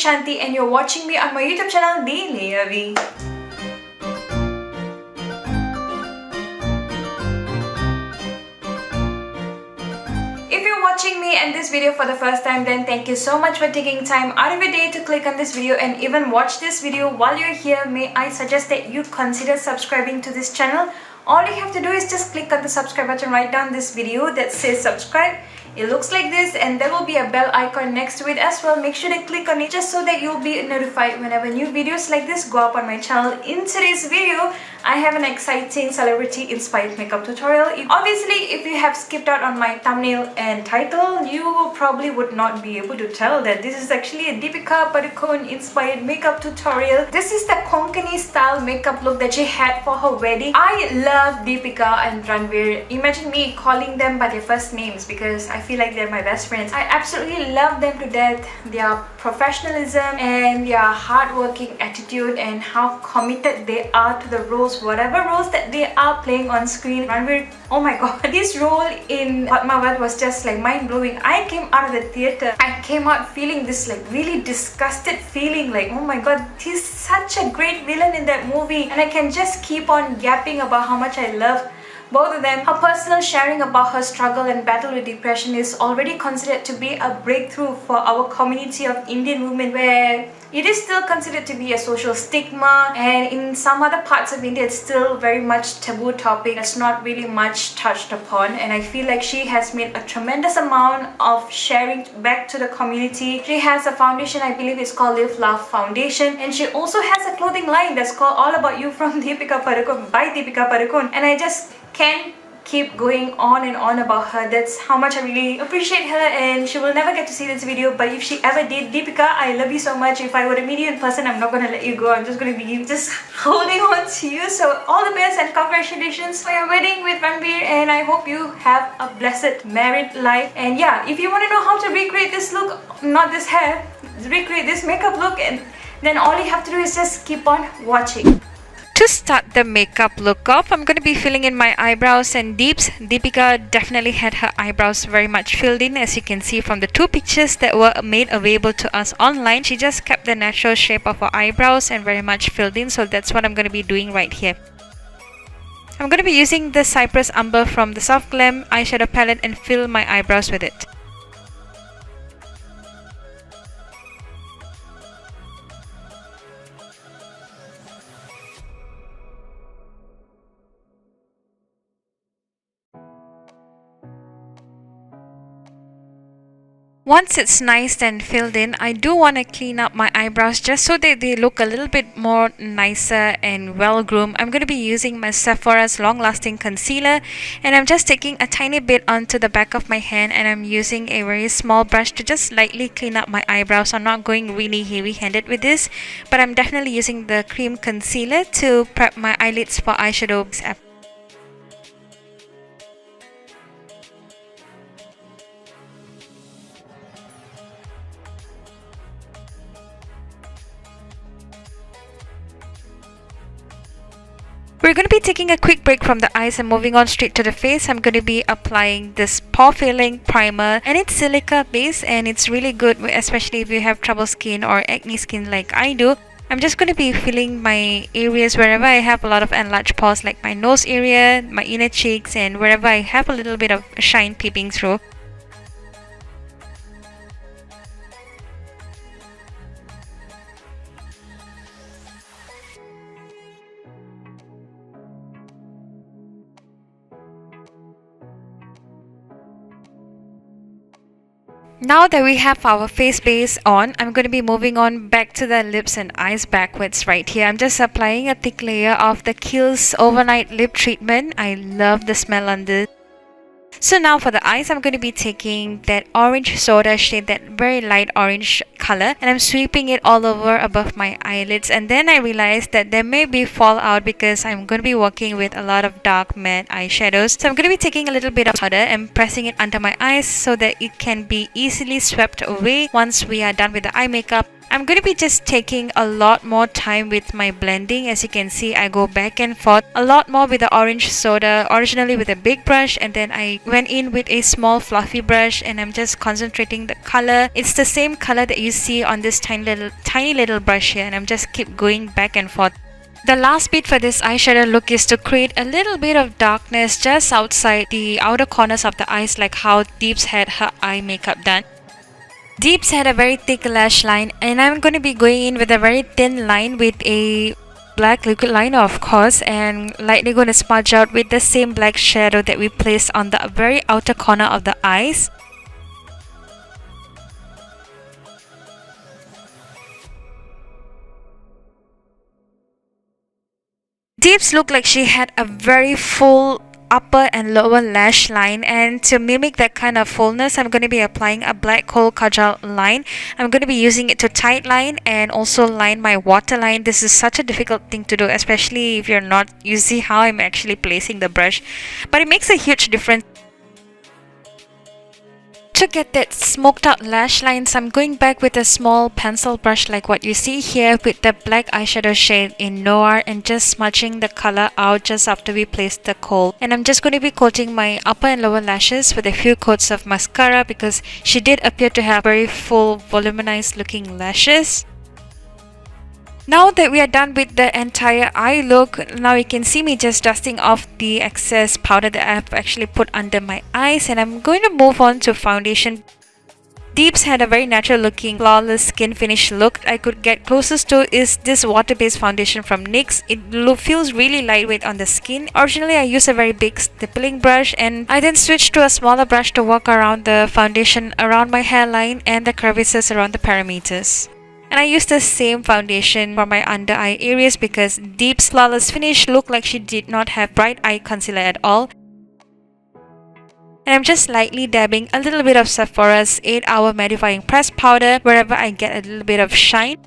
Shanti and you're watching me on my YouTube channel, Daily Avi. If you're watching me and this video for the first time, then thank you so much for taking time out of your day to click on this video and even watch this video. While you're here, may I suggest that you consider subscribing to this channel. All you have to do is just click on the subscribe button right down this video that says subscribe. It looks like this and there will be a bell icon next to it as well. Make sure to click on it just so that you'll be notified whenever new videos like this go up on my channel. In today's video, I have an exciting celebrity inspired makeup tutorial. Obviously, if you have skipped out on my thumbnail and title, you probably would not be able to tell that this is actually a Deepika Padukone inspired makeup tutorial. This is the Konkani style makeup look that she had for her wedding. I love Deepika and Ranveer. Imagine me calling them by their first names because I feel like they're my best friends. I absolutely love them to death. Their professionalism and their hardworking attitude and how committed they are to the roles, whatever roles that they are playing on screen. Ranveer, oh my god, this role in Padmavat was just like mind-blowing. I came out of the theatre, I came out feeling this like really disgusted feeling like, oh my god, he's such a great villain in that movie, and I can just keep on yapping about how much I love both of them. Her personal sharing about her struggle and battle with depression is already considered to be a breakthrough for our community of Indian women, where it is still considered to be a social stigma, and in some other parts of India it's still very much taboo topic. It's not really much touched upon, and I feel like she has made a tremendous amount of sharing back to the community. She has a foundation, I believe it's called Live Love Foundation, and she also has a clothing line that's called All About You from Deepika Padukone by Deepika Padukone, and I just can't keep going on and on about her. That's how much I really appreciate her, and she will never get to see this video, but if she ever did, Deepika, I love you so much. If I were to meet you in person, I'm not gonna let you go. I'm just gonna be just holding on to you. So all the best and congratulations for your wedding with Ranveer, and I hope you have a blessed married life. And yeah, if you want to know how to recreate this look, not this hair, recreate this makeup look, and then all you have to do is just keep on watching. To start the makeup look off, I'm going to be filling in my eyebrows and deeps. Deepika definitely had her eyebrows very much filled in, as you can see from the two pictures that were made available to us online. She just kept the natural shape of her eyebrows and very much filled in, so that's what I'm going to be doing right here. I'm going to be using the Cypress Umber from the Soft Glam eyeshadow palette and fill my eyebrows with it. Once it's nice and filled in, I do want to clean up my eyebrows just so that they look a little bit more nicer and well groomed. I'm going to be using my Sephora's long lasting concealer, and I'm just taking a tiny bit onto the back of my hand, and I'm using a very small brush to just lightly clean up my eyebrows. I'm not going really heavy handed with this, but I'm definitely using the cream concealer to prep my eyelids for eyeshadow. We're going to be taking a quick break from the eyes and moving on straight to the face. I'm going to be applying this pore filling primer, and it's silica based, and it's really good, especially if you have trouble skin or acne skin like I do. I'm just going to be filling my areas wherever I have a lot of enlarged pores, like my nose area, my inner cheeks, and wherever I have a little bit of shine peeping through. Now that we have our face base on, I'm going to be moving on back to the lips and eyes backwards right here. I'm just applying a thick layer of the Kiehl's Overnight Lip Treatment. I love the smell on this. So now for the eyes, I'm going to be taking that orange soda shade, that very light orange color, and I'm sweeping it all over above my eyelids. And then I realized that there may be fallout because I'm going to be working with a lot of dark matte eyeshadows. So I'm going to be taking a little bit of powder and pressing it under my eyes so that it can be easily swept away once we are done with the eye makeup. I'm going to be just taking a lot more time with my blending. As you can see, I go back and forth a lot more with the orange soda, originally with a big brush, and then I went in with a small fluffy brush, and I'm just concentrating the color. It's the same color that you see on this tiny little brush here, and I'm just keep going back and forth. The last bit for this eyeshadow look is to create a little bit of darkness just outside the outer corners of the eyes, like how Deeps had her eye makeup done. Deeps had a very thick lash line, and I'm going to be going in with a very thin line with a black liquid liner, of course, and lightly going to smudge out with the same black shadow that we placed on the very outer corner of the eyes. Deeps looked like she had a very full upper and lower lash line, and to mimic that kind of fullness, I'm going to be applying a black kohl kajal line. I'm going to be using it to tight line and also line my waterline. This is such a difficult thing to do, especially if you're not, you see how I'm actually placing the brush, but it makes a huge difference. To get that smoked out lash lines, I'm going back with a small pencil brush like what you see here with the black eyeshadow shade in Noir, and just smudging the color out just after we place the kohl. And I'm just going to be coating my upper and lower lashes with a few coats of mascara because she did appear to have very full voluminized looking lashes. Now that we are done with the entire eye look, now you can see me just dusting off the excess powder that I have actually put under my eyes, and I'm going to move on to foundation. Deeps had a very natural looking flawless skin finish look. I could get closest to is this water based foundation from NYX. It feels really lightweight on the skin. Originally I used a very big stippling brush, and I then switched to a smaller brush to work around the foundation around my hairline and the crevices around the perimeters. And I used the same foundation for my under eye areas because Deep's flawless finish looked like she did not have bright eye concealer at all. And I'm just lightly dabbing a little bit of Sephora's 8-hour mattifying pressed powder wherever I get a little bit of shine.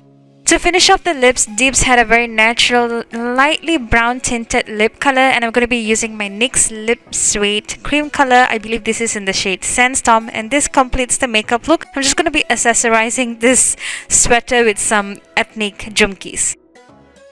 To finish off the lips, Deeps had a very natural, lightly brown tinted lip color, and I'm going to be using my NYX Lip Suede cream color. I believe this is in the shade Sandstorm, and this completes the makeup look. I'm just going to be accessorizing this sweater with some ethnic jumkis.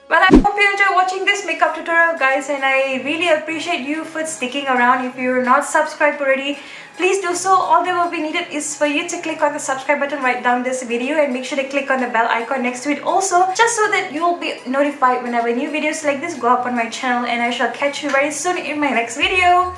Well, I hope you enjoyed watching this makeup tutorial, guys, and I really appreciate you for sticking around. If you're not subscribed already, please do so. All that will be needed is for you to click on the subscribe button right down this video, and make sure to click on the bell icon next to it also, just so that you'll be notified whenever new videos like this go up on my channel. And I shall catch you very soon in my next video.